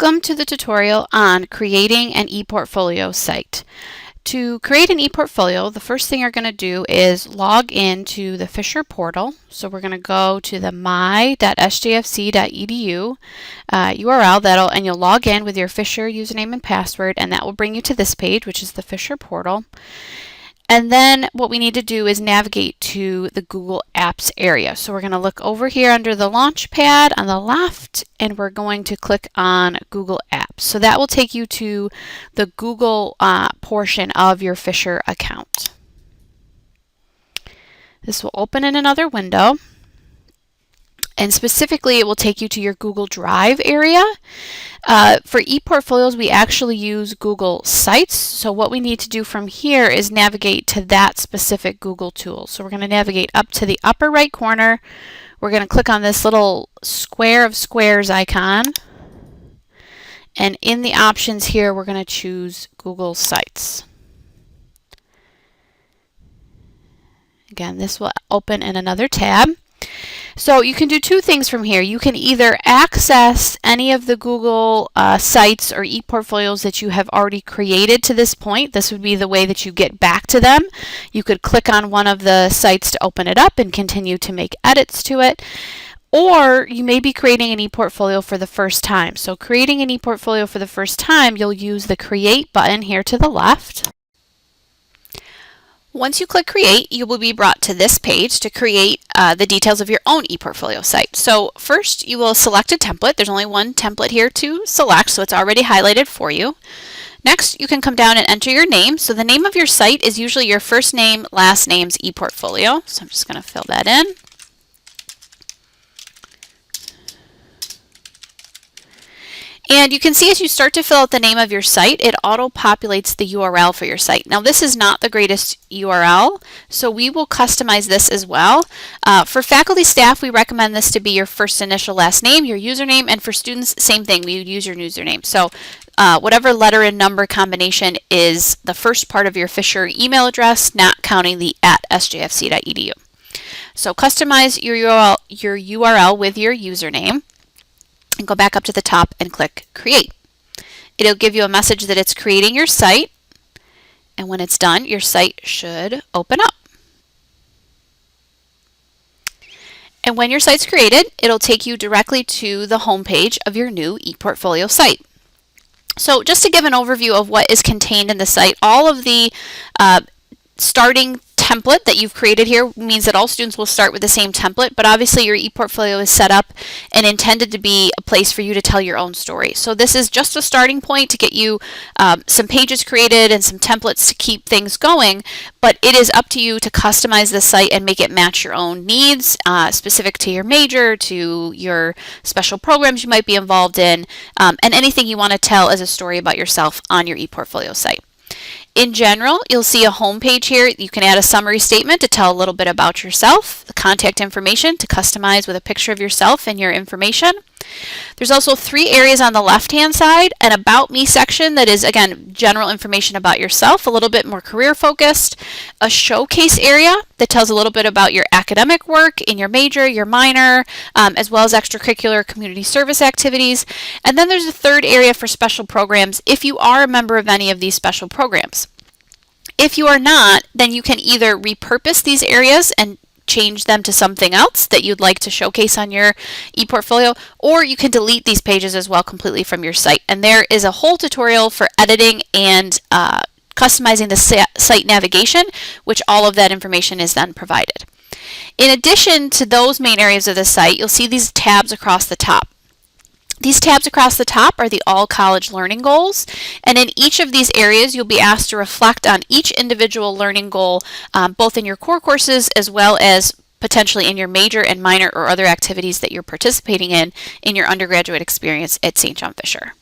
Welcome to the tutorial on creating an ePortfolio site. To create an ePortfolio, the first thing you're going to do is log into the Fisher portal. So we're going to go to the my.sjfc.edu URL and you'll log in with your Fisher username and password, and that will bring you to this page, which is the Fisher portal. And then what we need to do is navigate to the Google Apps area. So we're going to look over here under the launch pad on the left, and we're going to click on Google Apps. So that will take you to the Google portion of your Fisher account. This will open in another window, and specifically it will take you to your Google Drive area. For ePortfolios, we actually use Google Sites. So what we need to do from here is navigate to that specific Google tool. So we're going to navigate up to the upper right corner. We're going to click on this little square of squares icon. And in the options here, we're going to choose Google Sites. Again, this will open in another tab. So you can do two things from here. You can either access any of the Google sites or ePortfolios that you have already created to this point. This would be the way that you get back to them. You could click on one of the sites to open it up and continue to make edits to it. Or you may be creating an ePortfolio for the first time. So creating an ePortfolio for the first time, you'll use the Create button here to the left. Once you click Create, you will be brought to this page to create the details of your own ePortfolio site. So first, you will select a template. There's only one template here to select, so it's already highlighted for you. Next, you can come down and enter your name. So the name of your site is usually your first name, last name's ePortfolio. So I'm just going to fill that in. And you can see as you start to fill out the name of your site, it auto-populates the URL for your site. Now this is not the greatest URL, so we will customize this as well. For faculty staff, we recommend this to be your first initial last name, your username, and for students, same thing, we would use your username. So whatever letter and number combination is the first part of your Fisher email address, not counting the @sjfc.edu. So customize your URL with your username. And go back up to the top and click Create. It'll give you a message that it's creating your site, and when it's done, your site should open up. And when your site's created, it'll take you directly to the home page of your new ePortfolio site. So just to give an overview of what is contained in the site, all of the starting template that you've created here means that all students will start with the same template, but obviously your ePortfolio is set up and intended to be a place for you to tell your own story. So this is just a starting point to get you some pages created and some templates to keep things going, but it is up to you to customize the site and make it match your own needs, specific to your major, to your special programs you might be involved in, and anything you want to tell as a story about yourself on your ePortfolio site. In general, you'll see a home page here. You can add a summary statement to tell a little bit about yourself, the contact information to customize with a picture of yourself and your information. There's also 3 areas on the left-hand side, an About Me section that is, again, general information about yourself, a little bit more career focused, a Showcase area that tells a little bit about your academic work in your major, your minor, as well as extracurricular community service activities. And then there's a 3rd area for special programs if you are a member of any of these special programs. If you are not, then you can either repurpose these areas and change them to something else that you'd like to showcase on your ePortfolio, or you can delete these pages as well completely from your site. And there is a whole tutorial for editing and customizing the site navigation, which all of that information is then provided. In addition to those main areas of the site, you'll see these tabs across the top. These tabs across the top are the All College Learning Goals, and in each of these areas you'll be asked to reflect on each individual learning goal, both in your core courses as well as potentially in your major and minor or other activities that you're participating in your undergraduate experience at St. John Fisher.